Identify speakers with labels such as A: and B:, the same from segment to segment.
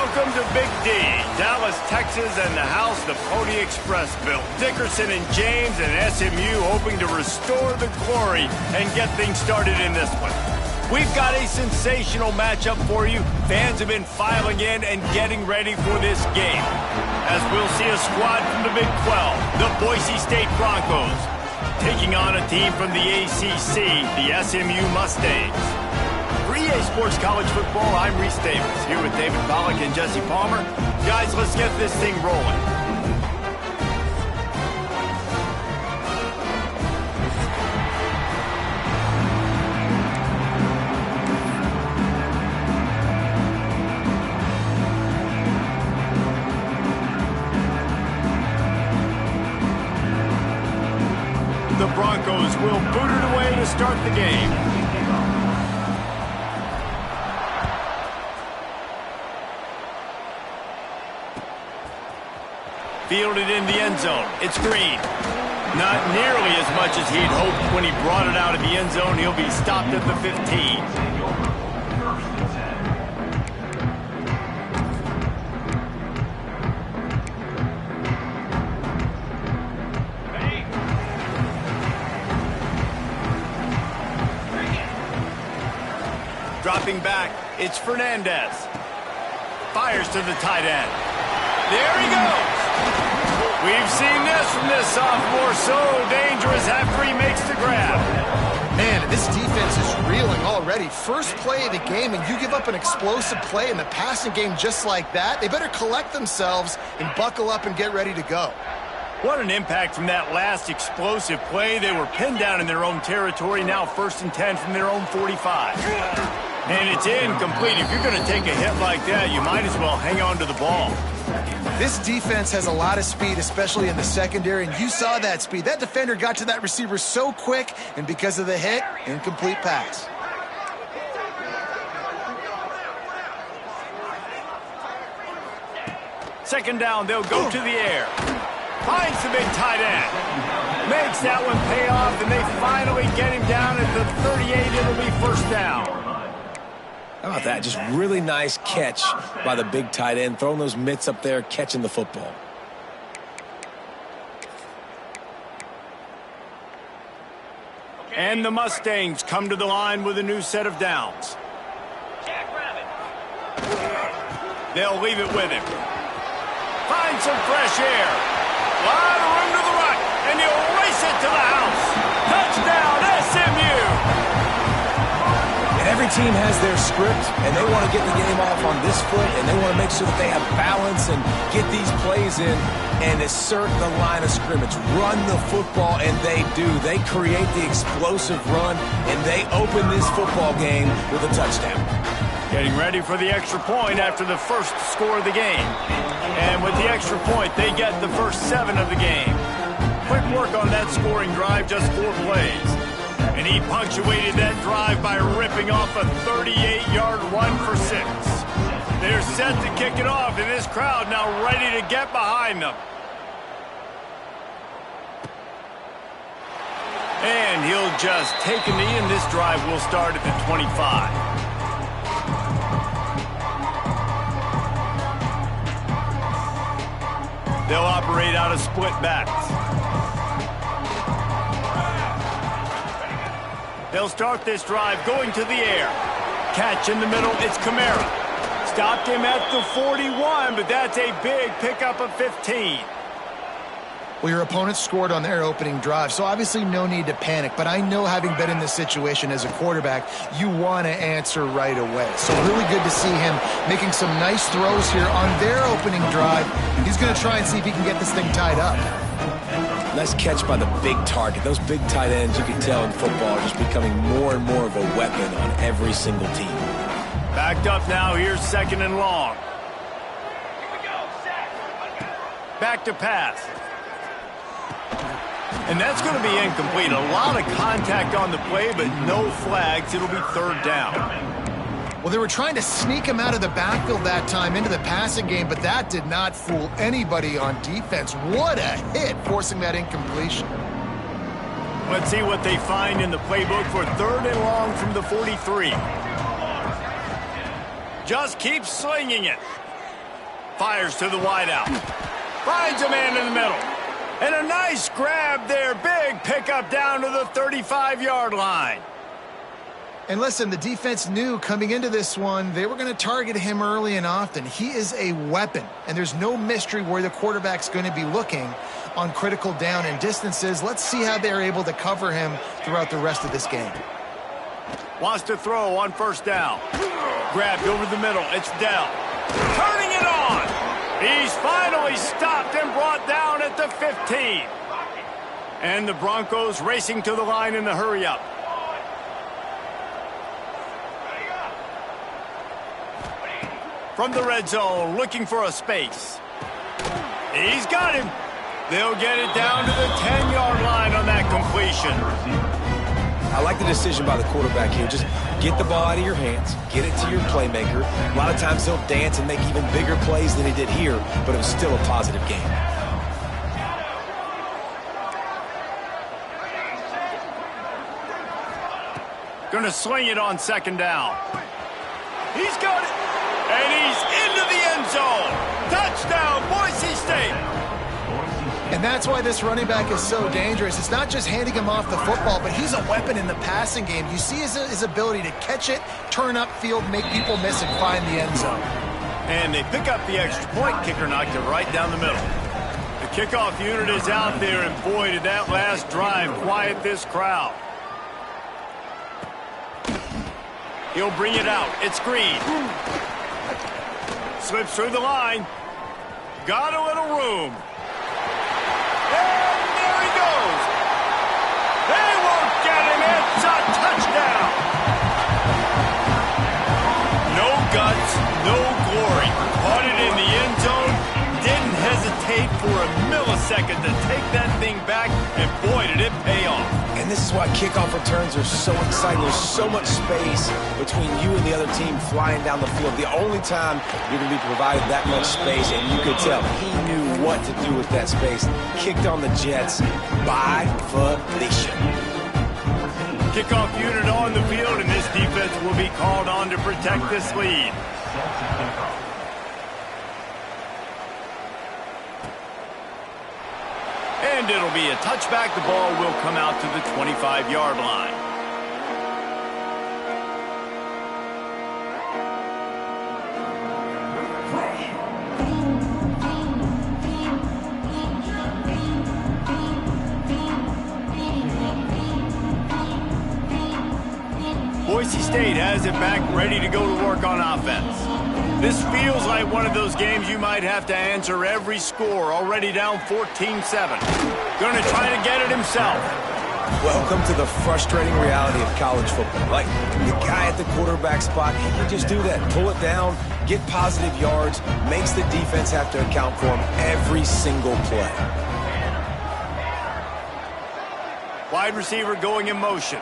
A: Welcome to Big D, Dallas, Texas, and the house the Pony Express built. Dickerson and James and SMU hoping to restore the glory and get things started in this one. We've got a sensational matchup for you. Fans have been filing in and getting ready for this game. As we'll see a squad from the Big 12, the Boise State Broncos, taking on a team from the ACC, the SMU Mustangs. For EA Sports College Football, I'm Reese Davis, here with David Pollack and Jesse Palmer. Guys, let's get this thing rolling. The Broncos will boot it away to start the game. Fielded in the end zone. It's Green. Not nearly as much as he'd hoped when he brought it out of the end zone. He'll be stopped at the 15. Dropping back, it's Fernandez. Fires to the tight end. There he goes. We've seen this from this sophomore, so dangerous after he makes the grab.
B: Man, this defense is reeling already. First play of the game, and you give up an explosive play in the passing game just like that. They better collect themselves and buckle up and get ready to go.
A: What an impact from that last explosive play. They were pinned down in their own territory, now 1st and 10 from their own 45. And it's incomplete. If you're going to take a hit like that, you might as well hang on to the ball.
B: This defense has a lot of speed, especially in the secondary, and you saw that speed. That defender got to that receiver so quick, and because of the hit, incomplete pass.
A: Second down, they'll go to the air. Finds the big tight end. Makes that one pay off, and they finally get him down at the 38. It'll be first down.
C: How about that? Just really nice catch by the big tight end, throwing those mitts up there, catching the football.
A: And the Mustangs come to the line with a new set of downs. They'll leave it with him. Find some fresh air. A lot of room to the right, and he'll race it to the house. Touchdown, SMU!
C: Every team has their script, and they want to get the game off on this foot, and they want to make sure that they have balance and get these plays in and assert the line of scrimmage. Run the football, and they do. They create the explosive run, and they open this football game with a touchdown.
A: Getting ready for the extra point after the first score of the game. And with the extra point, they get the first 7 of the game. Quick work on that scoring drive, just 4 plays. And he punctuated that drive by ripping off a 38-yard run for 6. They're set to kick it off, and this crowd now ready to get behind them. And he'll just take a knee, and this drive will start at the 25. They'll operate out of split backs. They'll start this drive going to the air. Catch in the middle, it's Kamara. Stopped him at the 41, but that's a big pickup of 15.
B: Well, your opponent scored on their opening drive, so obviously no need to panic. But I know, having been in this situation as a quarterback, you want to answer right away. So really good to see him making some nice throws here on their opening drive. He's going to try and see if he can get this thing tied up.
C: Nice catch by the big target. Those big tight ends, you can tell in football, are just becoming more and more of a weapon on every single team.
A: Backed up now. Here's 2nd and long. Back to pass. And that's going to be incomplete. A lot of contact on the play, but no flags. It'll be 3rd down.
B: Well, they were trying to sneak him out of the backfield that time into the passing game, but that did not fool anybody on defense. What a hit, forcing that incompletion.
A: Let's see what they find in the playbook for 3rd and long from the 43. Just keep slinging it. fires to the wideout. Finds a man in the middle. And a nice grab there. Big pickup down to the 35-yard line.
B: And listen, the defense knew coming into this one, they were going to target him early and often. He is a weapon, and there's no mystery where the quarterback's going to be looking on critical down and distances. Let's see how they're able to cover him throughout the rest of this game.
A: Wants to throw on first down. Grabbed over the middle. It's Dell. Turning it on. He's finally stopped and brought down at the 15. And the Broncos racing to the line in the hurry-up. From the red zone, looking for a space. He's got him. They'll get it down to the 10-yard line on that completion.
C: I like the decision by the quarterback here. Just get the ball out of your hands, get it to your playmaker. A lot of times he'll dance and make even bigger plays than he did here, but it was still a positive game.
A: Gonna swing it on second down. He's got it. And he's into the end zone. Touchdown, Boise State.
B: And that's why this running back is so dangerous. It's not just handing him off the football, but he's a weapon in the passing game. You see his ability to catch it, turn upfield, make people miss, and find the end zone.
A: And they pick up the extra point. Kicker knocked it right down the middle. The kickoff unit is out there, and boy, did that last drive quiet this crowd. He'll bring it out. It's Green. Slips through the line. Got a little room. And there he goes. They won't get him. It's a touchdown. No guts, no glory. Caught it in the end zone. Didn't hesitate for a millisecond to take that thing back. And boy, did it pay off.
C: And this is why kickoff returns are so exciting. There's so much space between you and the other team flying down the field. The only time you're going to be provided that much space, and you could tell he knew what to do with that space. Kicked on the Jets by volition.
A: Kickoff unit on the field, and this defense will be called on to protect this lead. And it'll be a touchback. The ball will come out to the 25-yard line. Boise State has it back, ready to go to work on offense. This feels like one of those games you might have to answer every score. Already down 14-7. Going to try to get it himself.
C: Welcome to the frustrating reality of college football. Like, the guy at the quarterback spot, he can just do that. Pull it down, get positive yards, makes the defense have to account for him every single play.
A: Wide receiver going in motion.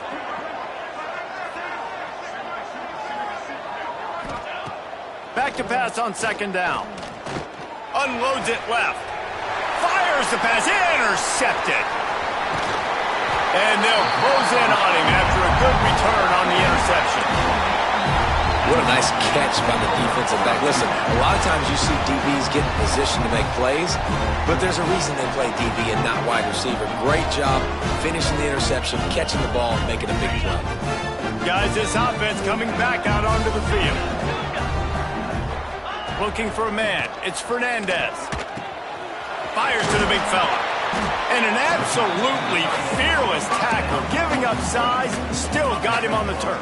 A: Back to pass on second down. Unloads it left. Fires the pass. Intercepted. And they'll close in on him after a good return on the interception.
C: What a nice catch by the defensive back. Listen, a lot of times you see DBs get in position to make plays, but there's a reason they play DB and not wide receiver. Great job finishing the interception, catching the ball, and making a big play.
A: Guys, this offense coming back out onto the field. Looking for a man. It's Fernandez. Fires to the big fella. And an absolutely fearless tackle. Giving up size. Still got him on the turf.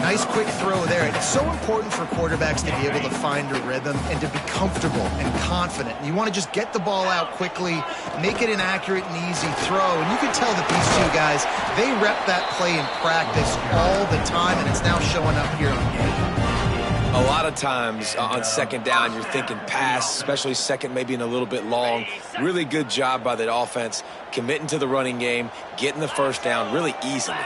B: Nice quick throw there. It's so important for quarterbacks to be able to find a rhythm and to be comfortable and confident. You want to just get the ball out quickly, make it an accurate and easy throw. And you can tell that these two guys, they rep that play in practice all the time, and it's now showing up here on game.
C: A lot of times on second down, you're thinking pass, especially second maybe in a little bit long. Really good job by the offense, committing to the running game, getting the first down really easily.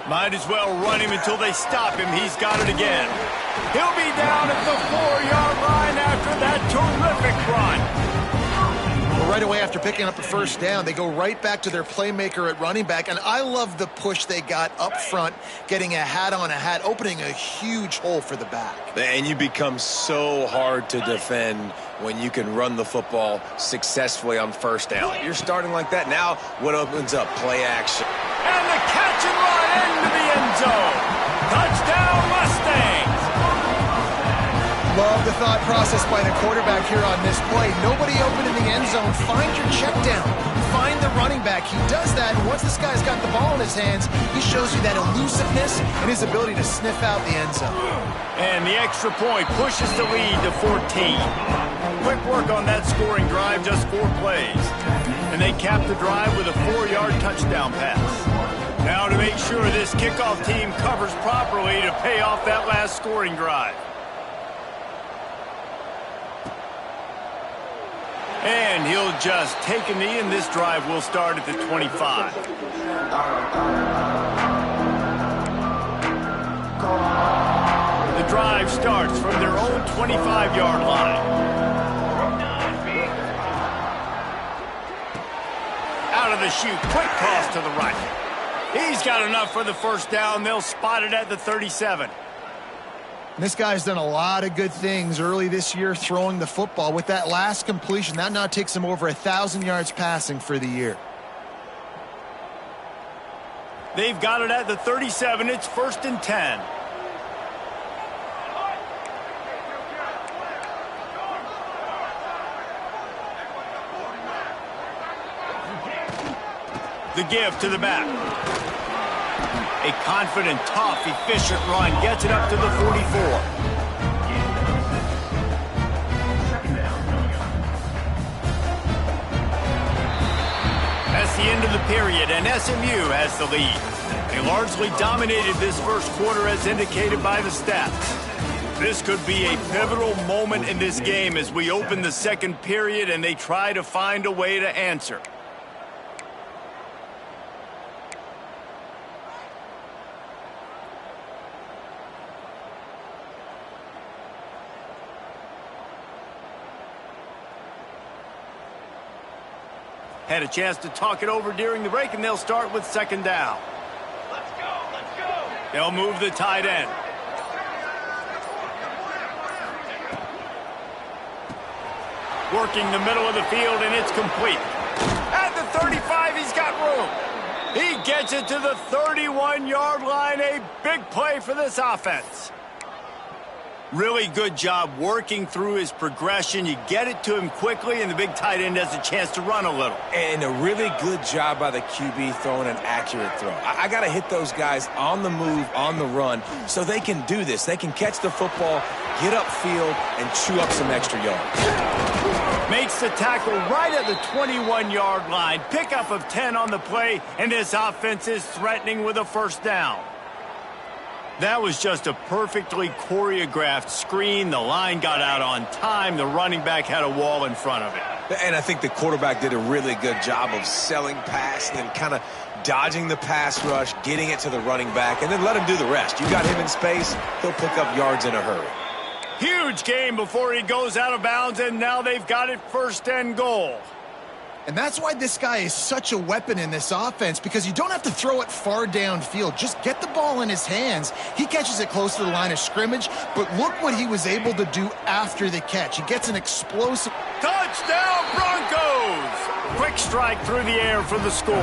A: Might as well run him until they stop him. He's got it again. He'll be down at the 4-yard line after that terrific run.
B: right away after picking up a first down, they go right back to their playmaker at running back. And I love the push they got up front, getting a hat on a hat, opening a huge hole for the back.
C: And you become so hard to defend when you can run the football successfully on first down. If you're starting like that, now what opens up? Play action.
A: And the catch and run into the end zone. Touchdown, Mustangs.
B: Love the thought process by the quarterback here on this play. Nobody open in the end zone. Find your check down. Find the running back. He does that, and once this guy's got the ball in his hands, he shows you that elusiveness and his ability to sniff out the end zone.
A: And the extra point pushes the lead to 14. Quick work on that scoring drive, just 4 plays. And they cap the drive with a 4-yard touchdown pass. Now to make sure this kickoff team covers properly to pay off that last scoring drive. And he'll just take a knee, and this drive will start at the 25. The drive starts from their own 25-yard line. Out of the chute, quick toss to the right. He's got enough for the first down. They'll spot it at the 37.
B: This guy's done a lot of good things early this year throwing the football. With that last completion, that now takes him over 1,000 yards passing for the year.
A: They've got it at the 37. It's 1st and 10. The give to the back. A confident, tough, efficient run gets it up to the 44. That's the end of the period, and SMU has the lead. They largely dominated this first quarter as indicated by the stats. This could be a pivotal moment in this game as we open the second period and they try to find a way to answer. Had a chance to talk it over during the break, and they'll start with 2nd down. Let's go, let's go. They'll move the tight end. Working the middle of the field, and it's complete. At the 35, he's got room. He gets it to the 31-yard line. A big play for this offense. Really good job working through his progression. You get it to him quickly, and the big tight end has a chance to run a little.
C: And a really good job by the QB throwing an accurate throw. I got to hit those guys on the move, on the run, so they can do this. They can catch the football, get upfield, and chew up some extra yards.
A: Makes the tackle right at the 21-yard line. Pickup of 10 on the play, and this offense is threatening with a first down. That was just a perfectly choreographed screen. The line got out on time. The running back had a wall in front of it.
C: And I think the quarterback did a really good job of selling pass and then kind of dodging the pass rush, getting it to the running back, and then let him do the rest. You got him in space, he'll pick up yards in a hurry.
A: Huge game before he goes out of bounds, and now they've got it 1st and goal.
B: And that's why this guy is such a weapon in this offense, because you don't have to throw it far downfield. Just get the ball in his hands. He catches it close to the line of scrimmage, but look what he was able to do after the catch. He gets an explosive...
A: Touchdown, Broncos! Quick strike through the air for the score.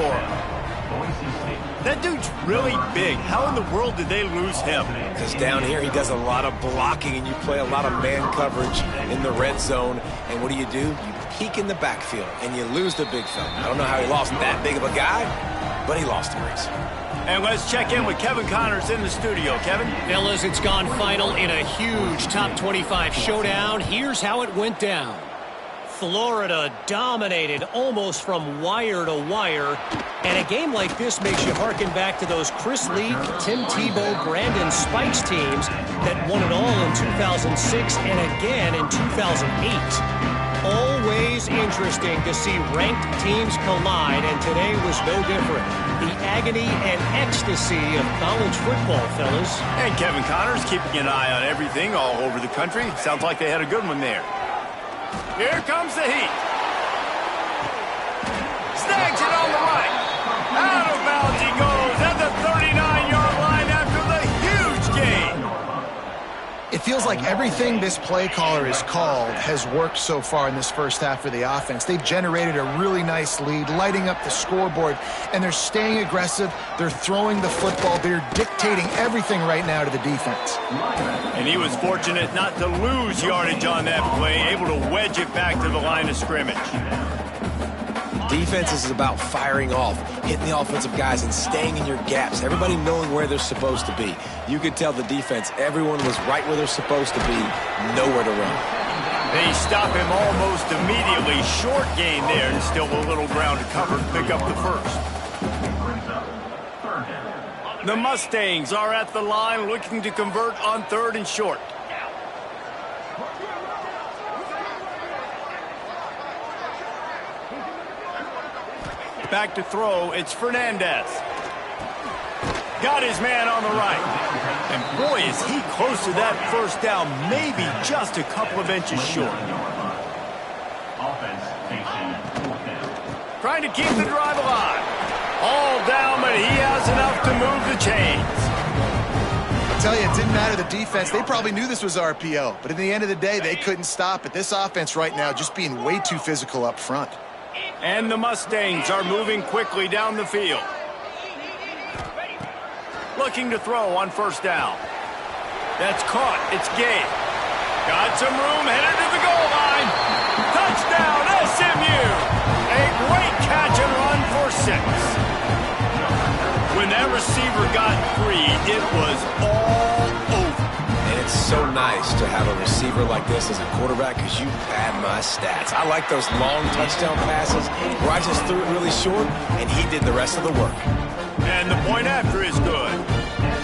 A: That dude's really big. How in the world did they lose him?
C: Because down here he does a lot of blocking, and you play a lot of man coverage in the red zone. And what do? You peek in the backfield, and you lose the big fella. I don't know how he lost that big of a guy, but he lost the race.
A: And let's check in with Kevin Connors in the studio. Kevin?
D: Fellas, it's gone final in a huge top 25 showdown. Here's how it went down. Florida dominated almost from wire to wire. And a game like this makes you harken back to those Chris Leak, Tim Tebow, Brandon Spikes teams that won it all in 2006 and again in 2008. Always interesting to see ranked teams collide, and today was no different. The agony and ecstasy of college football, fellas.
A: And Kevin Connors keeping an eye on everything all over the country. Sounds like they had a good one there. Here comes the heat. snags it on the right. Out of bounds he goes at the 39-yard line after the huge gain.
B: It feels like everything this play caller has called has worked so far in this first half for the offense. They've generated a really nice lead, lighting up the scoreboard, and they're staying aggressive. They're throwing the football. They're dictating everything right now to the defense.
A: And he was fortunate not to lose yardage on that play, able to wedge it back to the line of scrimmage.
C: Defense is about firing off, hitting the offensive guys, and staying in your gaps. Everybody knowing where they're supposed to be. You could tell the defense, everyone was right where they're supposed to be, nowhere to run.
A: They stop him almost immediately. Short gain there, and still a little ground to cover to pick up the first. The Mustangs are at the line looking to convert on 3rd and short. Back to throw, it's Fernandez. Got his man on the right. And boy, is he close to that first down, maybe just a couple of inches short. Trying to keep the drive alive. All down, but he has enough to move the chains.
B: I'll tell you, it didn't matter the defense. They probably knew this was RPO, but at the end of the day, they couldn't stop it. This offense right now just being way too physical up front.
A: And the Mustangs are moving quickly down the field. Looking to throw on 1st down. That's caught. It's Gay. Got some room, headed to the goal line. Touchdown, SMU. A great catch and run for 6. When that receiver got free, it was all over.
C: And it's so nice to have a receiver like this as a quarterback because you pad my stats. I like those long touchdown passes where I just threw it really short and he did the rest of the work.
A: And the point after is good.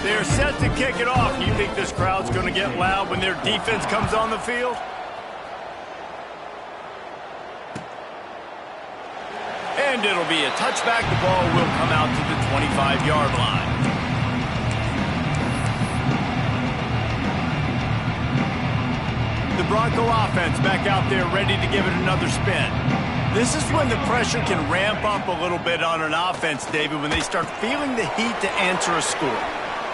A: They're set to kick it off. You think this crowd's going to get loud when their defense comes on the field? And it'll be a touchback. The ball will come out to the 25-yard line. The Bronco offense back out there ready to give it another spin. This is when the pressure can ramp up a little bit on an offense, David, when they start feeling the heat to answer a score.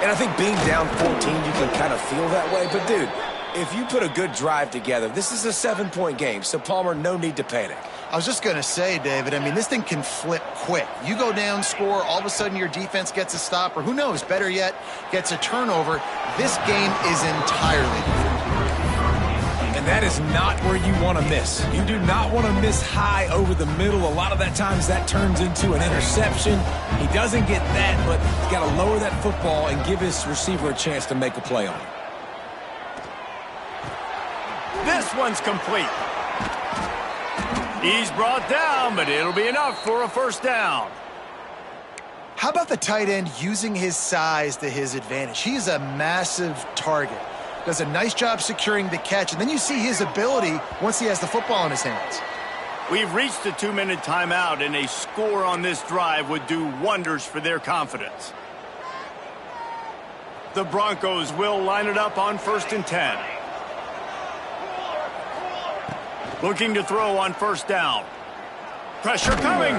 C: And I think being down 14, you can kind of feel that way. But, dude, if you put a good drive together, this is a 7-point game. So, Palmer, no need to panic.
B: I was just going to say, David, I mean, this thing can flip quick. You go down, score, all of a sudden your defense gets a stop, or who knows, better yet, gets a turnover. This game is entirely different.
C: And that is not where you want to miss. You do not want to miss high over the middle. A lot of that times that turns into an interception. He doesn't get that, but he's got to lower that football and give his receiver a chance to make a play on it.
A: This one's complete. He's brought down, but it'll be enough for a 1st down.
B: How about the tight end using his size to his advantage? He's a massive target. Does a nice job securing the catch, and then you see his ability once he has the football in his hands.
A: We've reached the 2-minute timeout, and a score on this drive would do wonders for their confidence. The Broncos will line it up on 1st and 10. Looking to throw on 1st down. Pressure coming.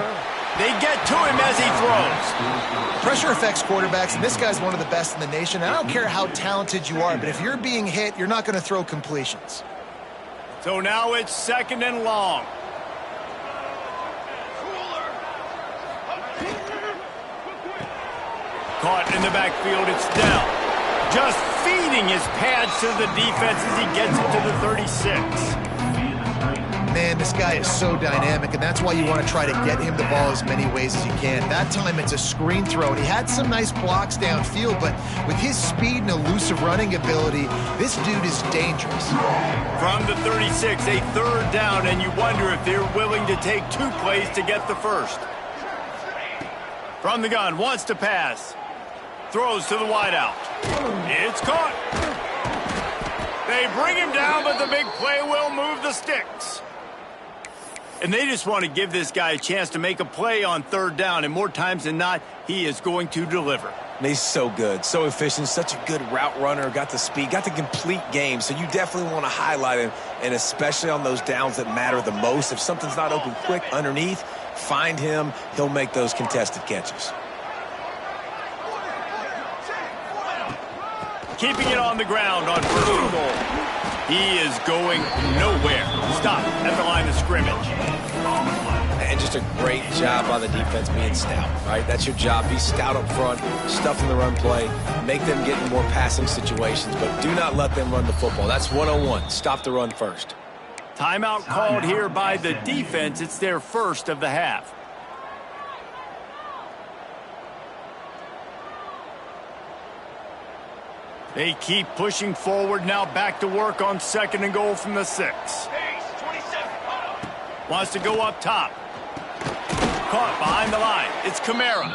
A: They get to him as he throws.
B: Pressure affects quarterbacks, and this guy's one of the best in the nation. I don't care how talented you are, but if you're being hit, you're not going to throw completions.
A: So now it's 2nd and long. Caught in the backfield, it's Dell. Just feeding his pads to the defense as he gets it to the 36.
B: Man, this guy is so dynamic, and that's why you want to try to get him the ball as many ways as you can. That time it's a screen throw, and he had some nice blocks downfield, but with his speed and elusive running ability, this dude is dangerous.
A: From the 36, a 3rd down, and you wonder if they're willing to take 2 plays to get the first. From the gun, wants to pass. Throws to the wideout. It's caught. They bring him down, but the big play will move the sticks. And they just want to give this guy a chance to make a play on 3rd down, and more times than not, he is going to deliver.
C: And he's so good, so efficient, such a good route runner, got the speed, got the complete game, so you definitely want to highlight him, and especially on those downs that matter the most. If something's not open quick underneath, find him, he'll make those contested catches.
A: Keeping it on the ground on first and goal. He is going nowhere. Stop at the line of scrimmage.
C: And just a great job by the defense being stout, right? That's your job. Be stout up front, stuff in the run play, make them get in more passing situations, but do not let them run the football. That's 101. Stop the run first.
A: Timeout called here by the defense. It's their first of the half. They keep pushing forward, now back to work on second and goal from the 6. Wants to go up top. Caught behind the line. It's Kamara.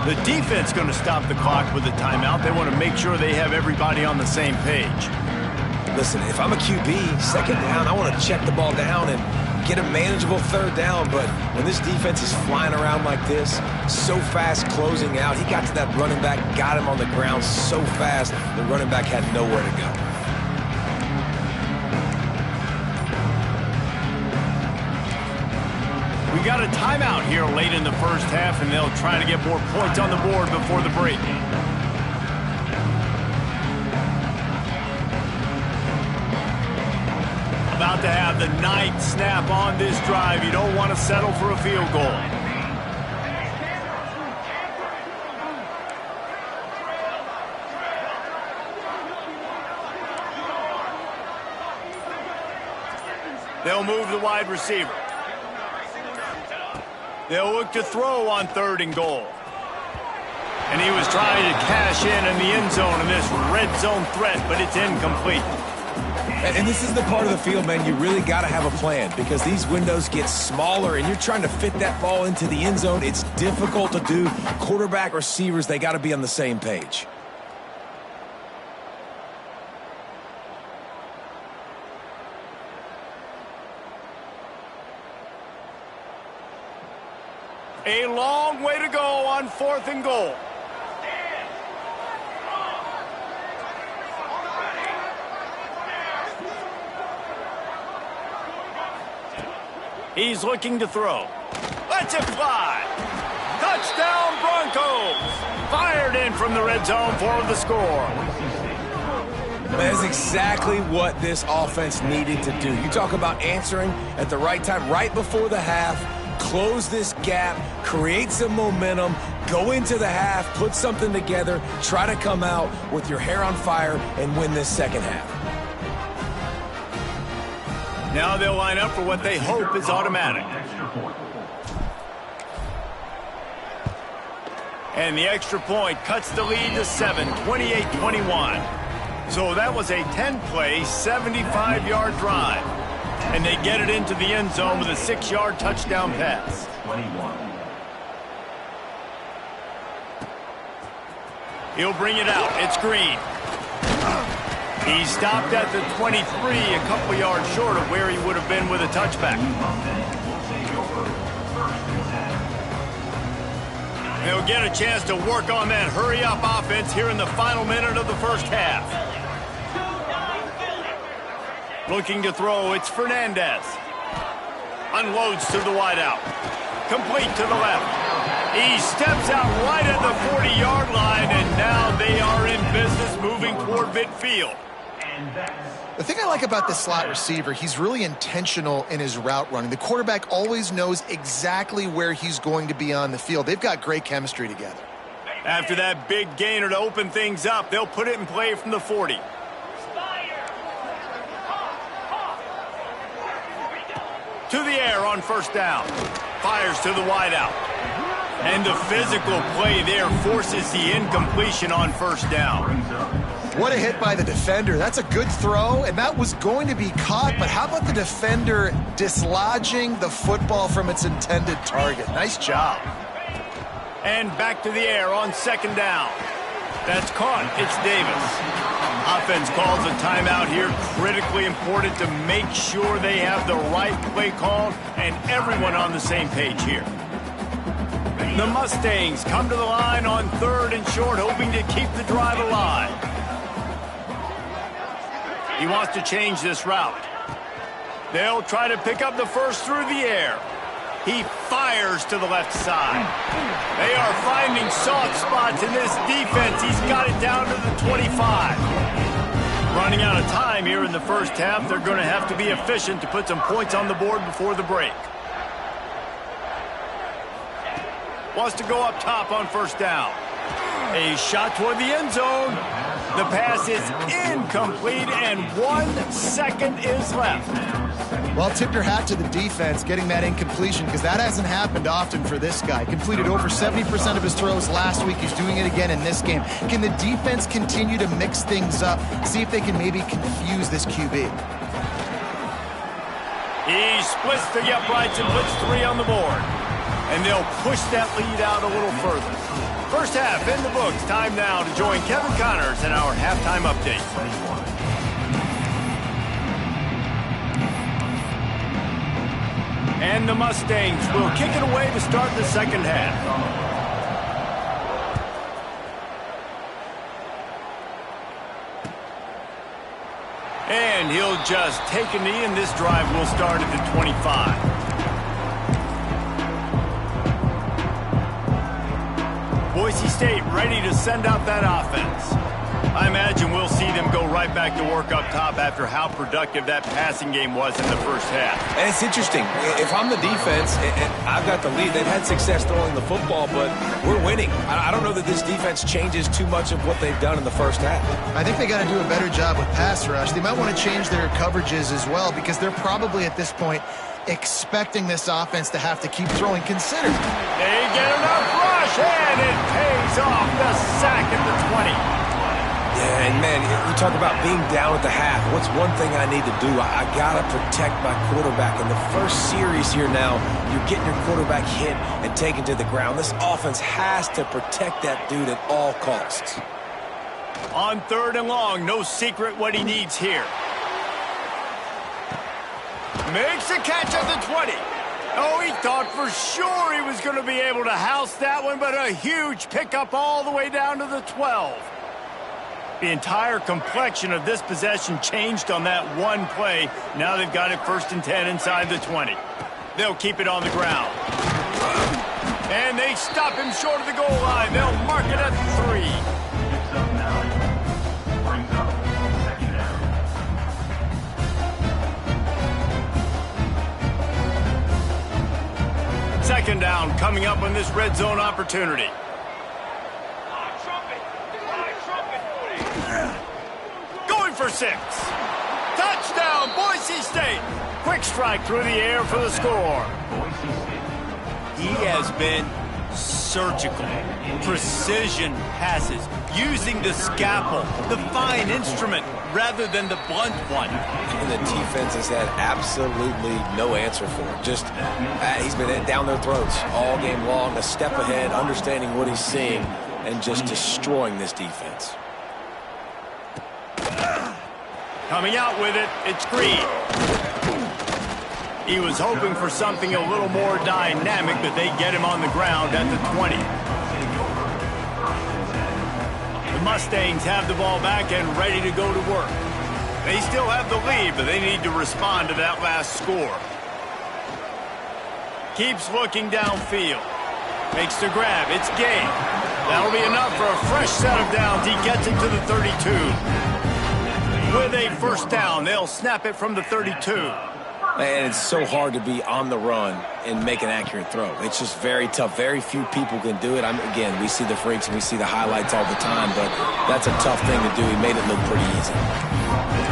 A: The defense going to stop the clock with a timeout. They want to make sure they have everybody on the same page.
C: Listen, if I'm a QB, second down, I want to check the ball down and get a manageable third down. But when this defense is flying around like this, so fast closing out, he got to that running back, got him on the ground so fast, the running back had nowhere to go.
A: We got a timeout here late in the first half, and they'll try to get more points on the board before the break. About to have the 9th snap on this drive. You don't want to settle for a field goal. They'll move the wide receiver. They'll look to throw on third and goal. And he was trying to cash in the end zone in this red zone threat, but it's incomplete.
C: And this is the part of the field, man, you really got to have a plan because these windows get smaller and you're trying to fit that ball into the end zone. It's difficult to do. Quarterback, receivers, they got to be on the same page.
A: A long way to go on fourth and goal. He's looking to throw. Lets it fly. Touchdown Broncos. Fired in from the red zone for the score.
C: That's exactly what this offense needed to do. You talk about answering at the right time, right before the half. Close this gap, create some momentum, go into the half, put something together, try to come out with your hair on fire and win this second half.
A: Now they'll line up for what they hope is automatic. And the extra point cuts the lead to 7, 28-21. So that was a 10-play, 75-yard drive. And they get it into the end zone with a 6-yard touchdown pass. He'll bring it out. It's Green. He stopped at the 23, a couple yards short of where he would have been with a touchback. They'll get a chance to work on that hurry-up offense here in the final minute of the first half. Looking to throw, it's Fernandez. Unloads to the wideout. Complete to the left. He steps out right at the 40-yard line, and now they are in business moving toward midfield.
B: The thing I like about this slot receiver, he's really intentional in his route running. The quarterback always knows exactly where he's going to be on the field. They've got great chemistry together.
A: After that big gainer to open things up, they'll put it in play from the 40. To the air on first down. Fires to the wideout. And the physical play there forces the incompletion on first down.
B: What a hit by the defender. That's a good throw, and that was going to be caught, but how about the defender dislodging the football from its intended target? Nice job.
A: And back to the air on second down. That's caught. It's Davis. Offense calls a timeout here. Critically important to make sure they have the right play called and everyone on the same page here. The Mustangs come to the line on third and short, hoping to keep the drive alive. He wants to change this route. They'll try to pick up the first through the air. He fires to the left side. They are finding soft spots in this defense. He's got it down to the 25. Running out of time here in the first half. They're going to have to be efficient to put some points on the board before the break. Wants to go up top on first down. A shot toward the end zone. The pass is incomplete, and 1 second is left.
B: Well, tip your hat to the defense getting that incompletion, because that hasn't happened often for this guy. Completed over 70% of his throws last week. He's doing it again in this game. Can the defense continue to mix things up? See if they can maybe confuse this QB.
A: He splits the uprights and puts 3 on the board. And they'll push that lead out a little further. First half in the books. Time now to join Kevin Connors in our halftime update. And the Mustangs will kick it away to start the second half. And he'll just take a knee, and this drive will start at the 25. Boise State ready to send out that offense. I imagine we'll see them go right back to work up top after how productive that passing game was in the first half.
C: And it's interesting. If I'm the defense and I've got the lead, they've had success throwing the football, but we're winning. I don't know that this defense changes too much of what they've done in the first half.
B: I think they got to do a better job with pass rush. They might want to change their coverages as well, because they're probably at this point expecting this offense to have to keep throwing. Consider.
A: They get enough rush, and it pays off. The sack at the 20.
C: Yeah, and man, you talk about being down at the half. What's one thing I need to do? I got to protect my quarterback. In the first series here now, you're getting your quarterback hit and taken to the ground. This offense has to protect that dude at all costs.
A: On 3rd and long, no secret what he needs here. Makes a catch at the 20. Oh, he thought for sure he was going to be able to house that one, but a huge pickup all the way down to the 12. The entire complexion of this possession changed on that one play. Now they've got it 1st and 10 inside the 20. They'll keep it on the ground. And they stop him short of the goal line. They'll mark it at 3. Second down coming up on this red zone opportunity. Going for 6. Touchdown, Boise State. Quick strike through the air for the score. He has been surgical. Precision passes. Using the scalpel, the fine instrument, rather than the blunt one.
C: And the defense has had absolutely no answer for it. Just, he's been down their throats all game long, a step ahead, understanding what he's seeing, and just destroying this defense.
A: Coming out with it, it's Green. He was hoping for something a little more dynamic, but they get him on the ground at the 20. The Mustangs have the ball back and ready to go to work. They still have the lead, but they need to respond to that last score. Keeps looking downfield. Makes the grab. It's Gay. That'll be enough for a fresh set of downs. He gets it to the 32. With a first down, they'll snap it from the 32.
C: And it's so hard to be on the run and make an accurate throw. It's just very tough. Very few people can do it. Again, we see the freaks and we see the highlights all the time, but that's a tough thing to do. He made it look pretty easy.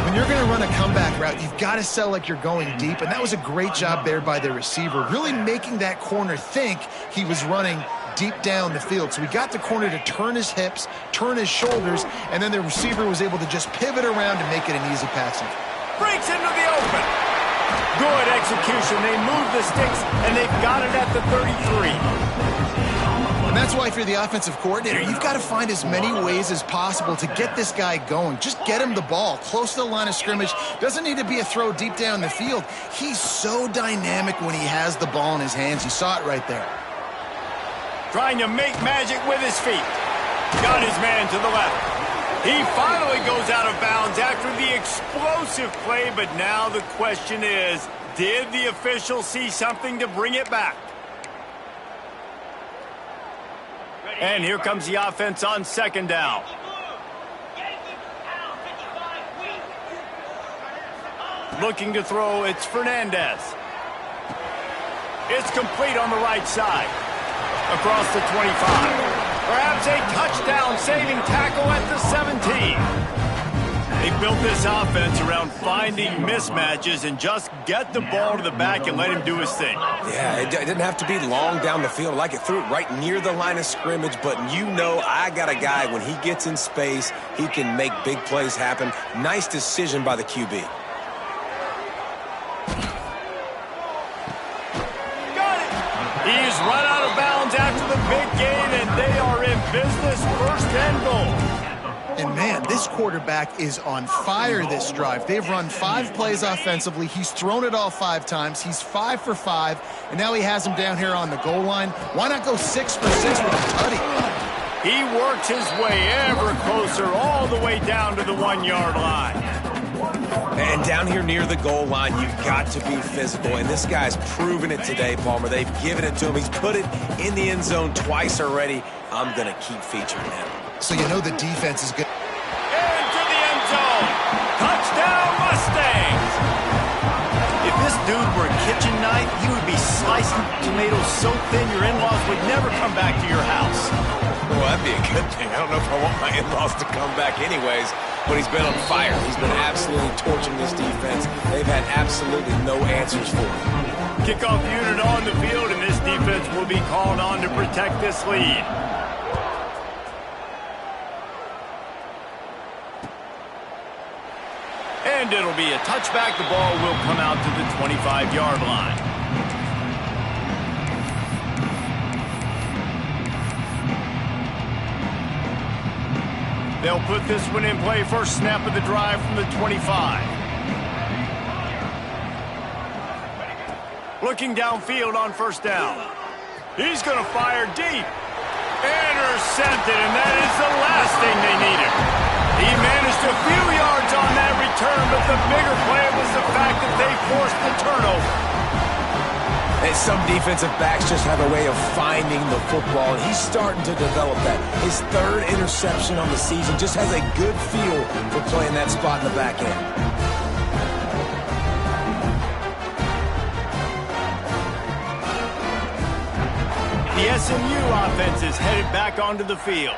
B: When you're going to run a comeback route, you've got to sell like you're going deep, and that was a great job there by the receiver, really making that corner think he was running deep down the field. So we got the corner to turn his hips, turn his shoulders, and then the receiver was able to just pivot around and make it an easy passing.
A: Breaks into the open. Good execution. They move the sticks, and they've got it at the 33.
B: And that's why if you're the offensive coordinator, you've got to find as many ways as possible to get this guy going. Just get him the ball close to the line of scrimmage. Doesn't need to be a throw deep down the field. He's so dynamic when he has the ball in his hands. You saw it right there.
A: Trying to make magic with his feet. Got his man to the left. He finally goes out of bounds after the explosive play, but now the question is, Did the official see something to bring it back? And here comes the offense on second down. Looking to throw, it's Fernandez. It's complete on the right side. Across the 25. Perhaps a touchdown-saving tackle at the 17. They built this offense around finding mismatches and just get the ball to the back and let him do his thing.
C: Yeah, it didn't have to be long down the field. Like it threw it right near the line of scrimmage, but you know I got a guy, when he gets in space, he can make big plays happen. Nice decision by the QB.
A: Got it! He's run out of bounds after the big gain, and they are in business, first and goal.
B: And man, this quarterback is on fire this drive. They've run 5 plays offensively. He's thrown it all 5 times. He's 5 for 5, and now he has him down here on the goal line. Why not go 6 for 6 with a tutty?
A: He works his way ever closer all the way down to the 1-yard line.
C: And down here near the goal line, you've got to be physical, and this guy's proven it today, Palmer. They've given it to him. He's put it in the end zone twice already. I'm going to keep featuring him.
B: So you know the defense is good.
A: Into the end zone. Touchdown, Mustangs. If this dude were a kitchen knife, he would be slicing tomatoes so thin your in-laws would never come back to your house.
C: Well, that'd be a good thing. I don't know if I want my in-laws to come back anyways, but he's been on fire. He's been absolutely torching this defense. They've had absolutely no answers for him.
A: Kickoff unit on the field, and this defense will be called on to protect this lead. And it'll be a touchback. The ball will come out to the 25-yard line. They'll put this one in play. First snap of the drive from the 25. Looking downfield on first down. He's going to fire deep. Intercepted, and that is the last thing they needed. He managed a few yards on that return, but the bigger play was the fact that they forced the turnover.
C: And some defensive backs just have a way of finding the football, and he's starting to develop that. His 3rd interception on the season, just has a good feel for playing that spot in the back end.
A: The SMU offense is headed back onto the field.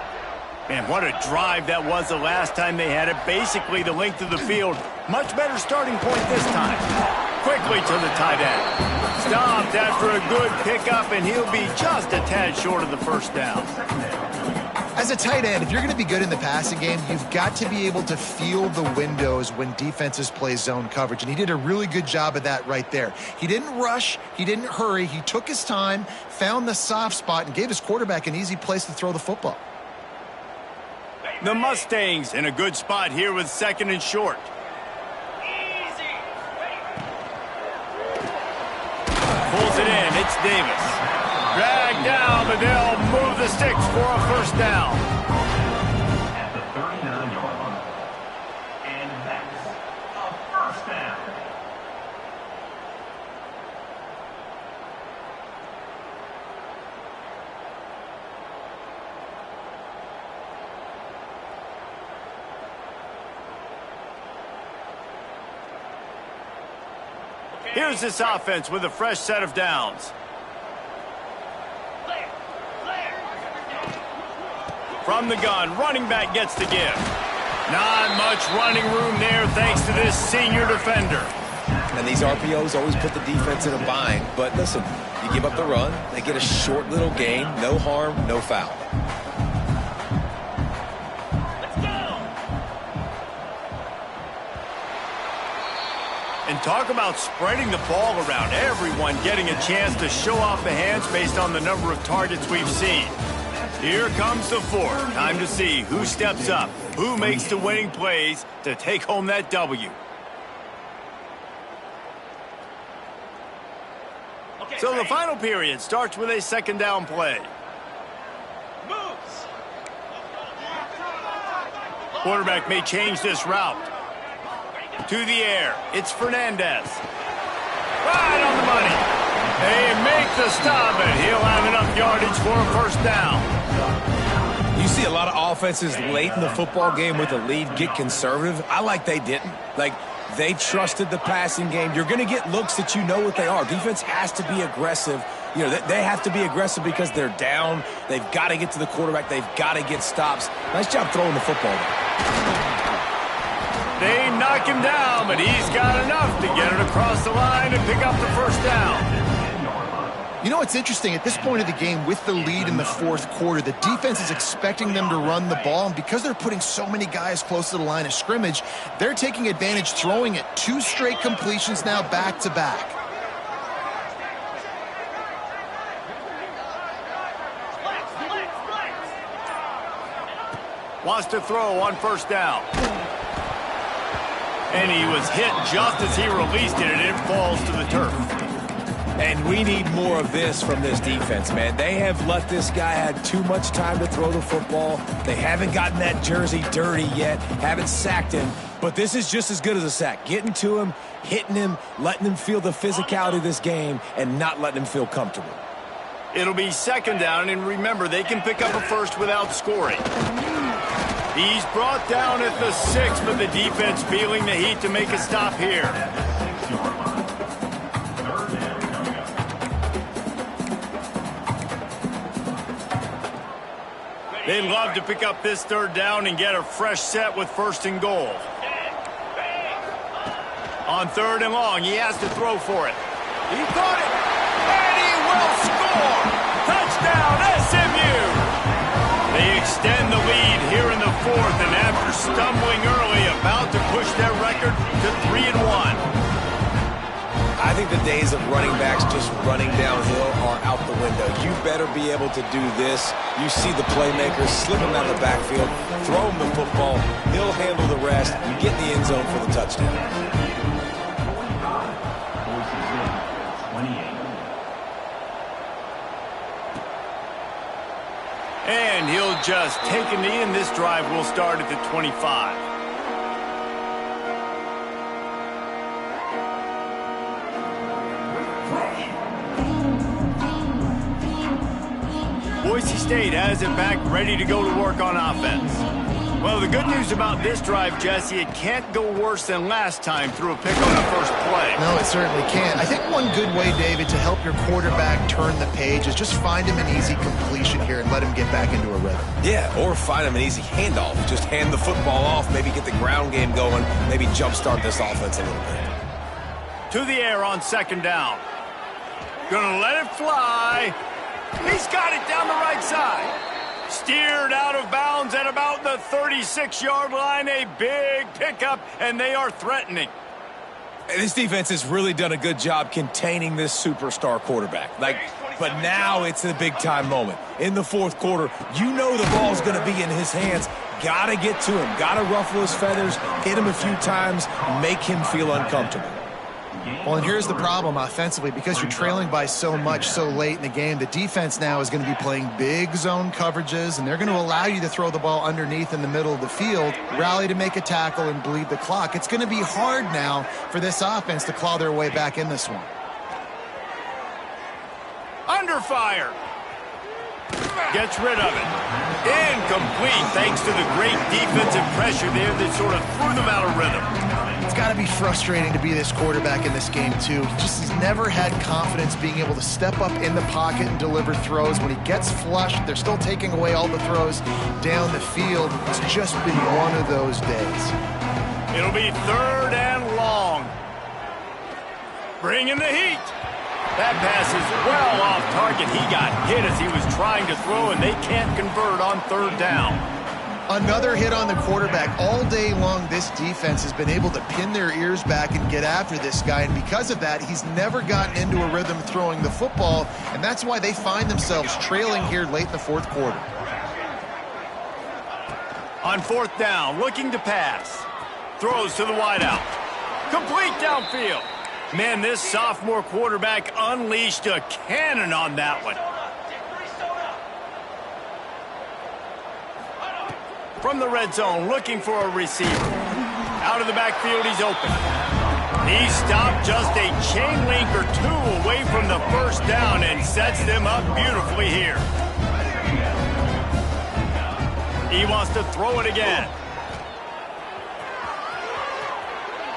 A: Man, what a drive that was the last time they had it. Basically the length of the field. Much better starting point this time. Quickly to the tight end. Stopped after a good pickup, and he'll be just a tad short of the first down.
B: As a tight end, if you're going to be good in the passing game, you've got to be able to feel the windows when defenses play zone coverage, and he did a really good job of that right there. He didn't rush, he didn't hurry, he took his time, found the soft spot, and gave his quarterback an easy place to throw the football.
A: The Mustangs in a good spot here with 2nd and short. Pulls it in, it's Davis. Dragged down, but they'll move the sticks for a first down.
E: At the 39-yard line. And that's a first down.
A: Here's this offense with a fresh set of downs. From the gun, running back gets the give. Not much running room there thanks to this senior defender.
C: And these RPOs always put the defense in a bind. But listen, you give up the run, they get a short little gain, no harm, no foul.
A: And talk about spreading the ball around. Everyone getting a chance to show off the hands based on the number of targets we've seen. Here comes the 4th. Time to see who steps up, who makes the winning plays to take home that W. So the final period starts with a 2nd down play. Quarterback may change this route. To the air, it's Fernandez. Right on the money. They make the stop, and he'll have enough yardage for a first down.
C: You see a lot of offenses late in the football game with a lead get conservative. I like they didn't. Like, they trusted the passing game. You're going to get looks that you know what they are. Defense has to be aggressive. You know, they have to be aggressive because they're down. They've got to get to the quarterback. They've got to get stops. Nice job throwing the football.
A: They knock him down, but he's got enough to get it across the line and pick up the first down.
B: You know what's interesting? At this point of the game, with the lead in the fourth quarter, the defense is expecting them to run the ball, and because they're putting so many guys close to the line of scrimmage, they're taking advantage, throwing it 2 straight completions now back-to-back.
A: Wants to throw on first down. And he was hit just as he released it, and it falls to the turf.
C: And we need more of this from this defense, man. They have let this guy have too much time to throw the football. They haven't gotten that jersey dirty yet, haven't sacked him. But this is just as good as a sack. Getting to him, hitting him, letting him feel the physicality of this game, and not letting him feel comfortable.
A: It'll be second down, and remember, they can pick up a first without scoring. He's brought down at the 6, but the defense feeling the heat to make a stop here. They'd love to pick up this third down and get a fresh set with first and goal. On third and long, he has to throw for it. He caught it, and he will score! Touchdown, SMU! They extend the lead here in the fourth, and after stumbling early, about to push their record to 3-1.
C: I think the days of running backs just running downhill are out the window. You better be able to do this. You see the playmakers, slip him out of the backfield, throw him the football, he'll handle the rest, you get in the end zone for the touchdown.
A: And he'll just take a knee, and this drive will start at the 25. Boise State has it back, ready to go to work on offense. Well, the good news about this drive, Jesse, it can't go worse than last time through a pick on the first play.
B: No, it certainly can't. I think one good way, David, to help your quarterback turn the page is just find him an easy completion here and let him get back into a rhythm.
C: Yeah, or find him an easy handoff. Just hand the football off, maybe get the ground game going, maybe jumpstart this offense a little bit.
A: To the air on second down. Gonna let it fly. He's got it down the right side. Steered out of bounds at about the 36-yard line. A big pickup, and they are threatening.
C: This defense has really done a good job containing this superstar quarterback. But now it's a big-time moment. In the fourth quarter, you know the ball's going to be in his hands. Got to get to him. Got to ruffle his feathers, hit him a few times, make him feel uncomfortable.
B: Well, and here's the problem offensively. Because you're trailing by so much so late in the game, the defense now is going to be playing big zone coverages, and they're going to allow you to throw the ball underneath in the middle of the field, rally to make a tackle, and bleed the clock. It's going to be hard now for this offense to claw their way back in this one.
A: Under fire. Gets rid of it. Incomplete thanks to the great defensive pressure there that sort of threw them out of rhythm.
B: It's got to be frustrating to be this quarterback in this game, too. He just has never had confidence being able to step up in the pocket and deliver throws. When he gets flushed, they're still taking away all the throws down the field. It's just been one of those days.
A: It'll be third and long. Bringing the heat. That pass is well off target. He got hit as he was trying to throw, and they can't convert on third down.
B: Another hit on the quarterback. All day long, this defense has been able to pin their ears back and get after this guy, and because of that, he's never gotten into a rhythm throwing the football, and that's why they find themselves trailing here late in the fourth quarter.
A: On fourth down, looking to pass. Throws to the wideout. Complete downfield. Man, this sophomore quarterback unleashed a cannon on that one. From the red zone, looking for a receiver. Out of the backfield, he's open. He stopped just a chain link or two away from the first down and sets them up beautifully here. He wants to throw it again.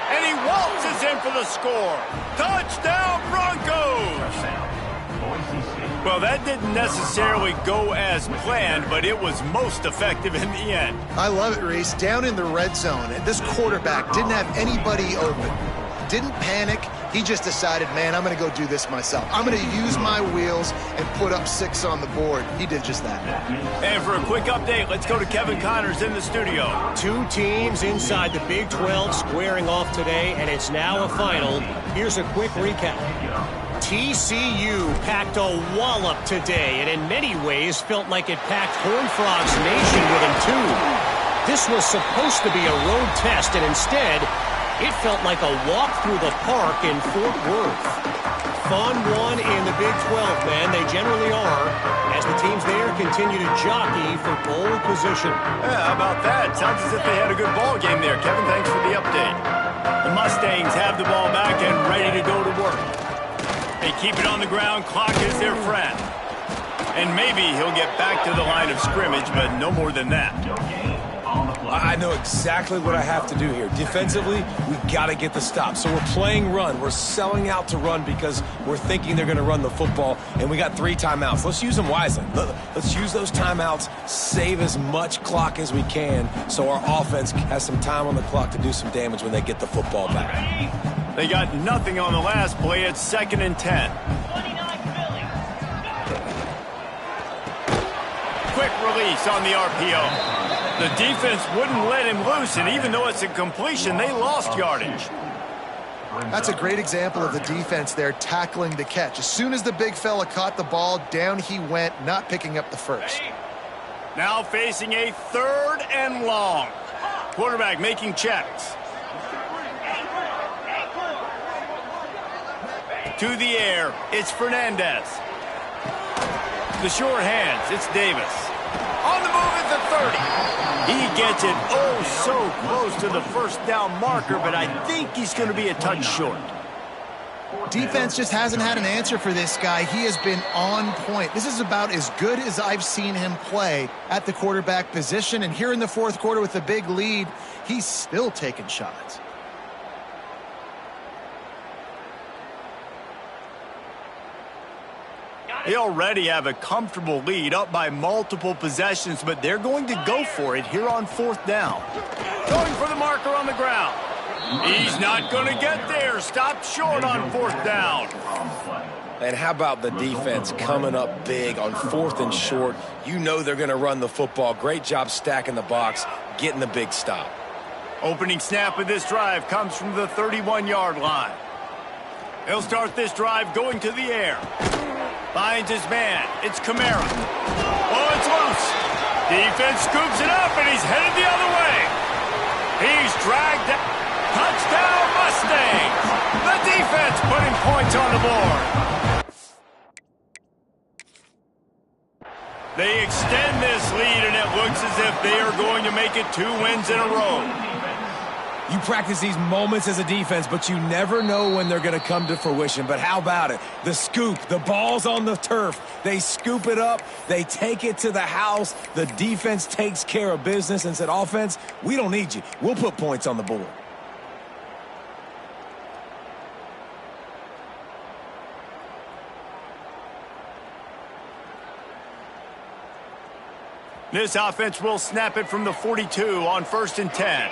A: And he waltzes in for the score. Touchdown, Broncos! Well, that didn't necessarily go as planned, but it was most effective in the end.
B: I love it, Reese. Down in the red zone, this quarterback didn't have anybody open. Didn't panic. He just decided, man, I'm going to go do this myself. I'm going to use my wheels and put up 6 on the board. He did just that.
A: And for a quick update, let's go to Kevin Connors in the studio.
D: 2 teams inside the Big 12 squaring off today, and it's now a final. Here's a quick recap. TCU packed a wallop today, and in many ways felt like it packed Horned Frogs Nation with him too. This was supposed to be a road test, and instead, it felt like a walk through the park in Fort Worth. Fun one in the Big 12, man. They generally are, as the teams there continue to jockey for pole position.
A: Yeah, how about that? Sounds as if they had a good ball game there. Kevin, thanks for the update. The Mustangs have the ball back and ready to go to work. They keep it on the ground. Clock is their friend. And maybe he'll get back to the line of scrimmage, but no more than that.
C: I know exactly what I have to do here. Defensively, we got to get the stop. So we're playing run. We're selling out to run because we're thinking they're going to run the football, and we got 3 timeouts. Let's use them wisely. Let's use those timeouts, save as much clock as we can so our offense has some time on the clock to do some damage when they get the football back.
A: They got nothing on the last play. It's 2nd and 10. Quick release on the RPO. The defense wouldn't let him loose, and even though it's a completion, they lost yardage.
B: That's a great example of the defense there tackling the catch. As soon as the big fella caught the ball, down he went, not picking up the first.
A: Now facing a 3rd and long. Quarterback making checks. To the air, it's Fernandez. The short hands, it's Davis. On the move at the 30. He gets it so close to the first down marker, but I think he's going to be a touch short.
B: Defense just hasn't had an answer for this guy. He has been on point. This is about as good as I've seen him play at the quarterback position. And here in the 4th quarter with a big lead, he's still taking shots.
A: They already have a comfortable lead up by multiple possessions, but they're going to go for it here on 4th down. Going for the marker on the ground. He's not going to get there. Stopped short on 4th down.
C: And how about the defense coming up big on 4th and short? You know they're going to run the football. Great job stacking the box, getting the big stop.
A: Opening snap of this drive comes from the 31-yard line. He'll start this drive going to the air. Finds his man. It's Kamara. Oh, it's loose. Defense scoops it up, and he's headed the other way. He's dragged down. Touchdown, Mustangs. The defense putting points on the board. They extend this lead, and it looks as if they are going to make it 2 wins in a row.
C: You practice these moments as a defense, but you never know when they're going to come to fruition. But how about it? The scoop, the ball's on the turf. They scoop it up. They take it to the house. The defense takes care of business and said, offense, we don't need you. We'll put points on the board.
A: This offense will snap it from the 42 on 1st and 10.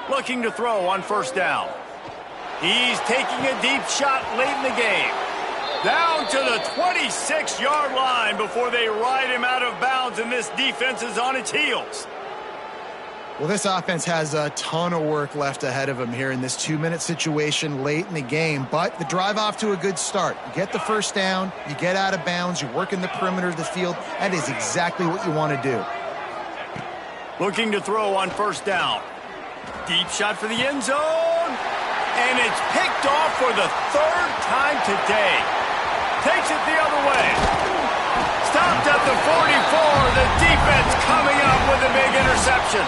A: Looking to throw on 1st down. He's taking a deep shot late in the game. Down to the 26-yard line before they ride him out of bounds, and this defense is on its heels.
B: Well, this offense has a ton of work left ahead of him here in this 2-minute situation late in the game, but the drive off to a good start. You get the first down, you get out of bounds, you work in the perimeter of the field. That is exactly what you want to do.
A: Looking to throw on 1st down. Deep shot for the end zone. And it's picked off for the 3rd time today. Takes it the other way. Stopped at the 44. The defense coming up with a big interception.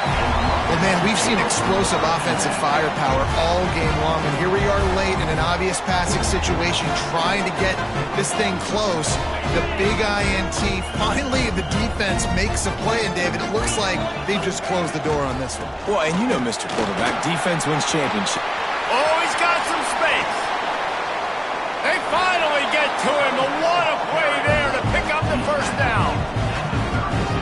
B: Well, man, we've seen explosive offensive firepower all game long, and here we are late in an obvious passing situation trying to get this thing close. The big INT, finally the defense makes a play, and David, it looks like they just closed the door on this one.
C: Well, and you know, Mr. Quarterback, defense wins championship.
A: Oh, he's got some space. They finally get to him, but what a play there to pick up the first down.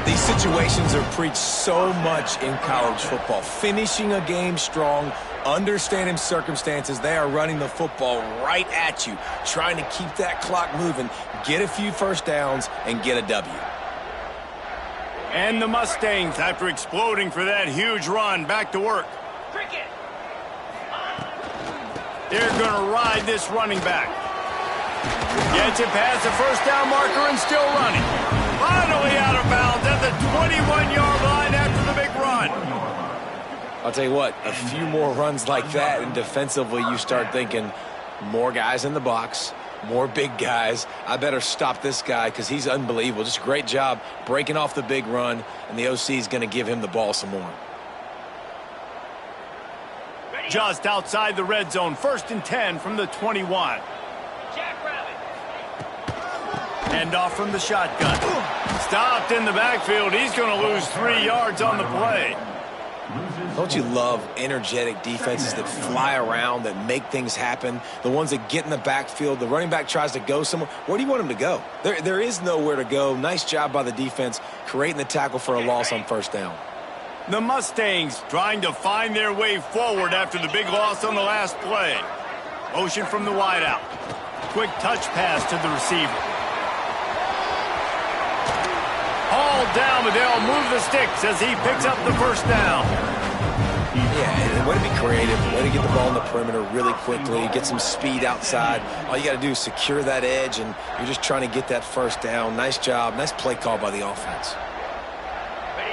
C: These situations are preached so much in college football. Finishing a game strong, understanding circumstances. They are running the football right at you, trying to keep that clock moving, get a few first downs, and get a W.
A: And the Mustangs, after exploding for that huge run, back to work. They're going to ride this running back. Gets it past the first down marker and still running. Finally out of bounds at the 21-yard line after the big run.
C: I'll tell you what, a few more runs like that, and defensively you start thinking, more guys in the box, more big guys. I better stop this guy because he's unbelievable. Just a great job breaking off the big run, and the OC is going to give him the ball some more.
A: Just outside the red zone, 1st and 10 from the 21. Hand off from the shotgun. Stopped in the backfield. He's going to lose 3 yards on the play.
C: Don't you love energetic defenses that fly around, that make things happen? The ones that get in the backfield, the running back tries to go somewhere. Where do you want him to go? There is nowhere to go. Nice job by the defense creating the tackle for a loss on first down.
A: The Mustangs trying to find their way forward after the big loss on the last play. Motion from the wideout. Quick touch pass to the receiver. Hauled down, but they'll move the sticks as he picks up the first down.
C: Yeah, and way to be creative, way to get the ball in the perimeter really quickly, get some speed outside. All you got to do is secure that edge, and you're just trying to get that first down. Nice job, nice play call by the offense.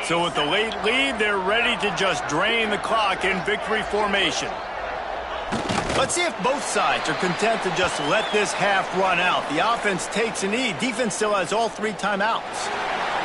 A: So with the late lead, they're ready to just drain the clock in victory formation. Let's see if both sides are content to just let this half run out. The offense takes a knee. Defense still has all 3 timeouts.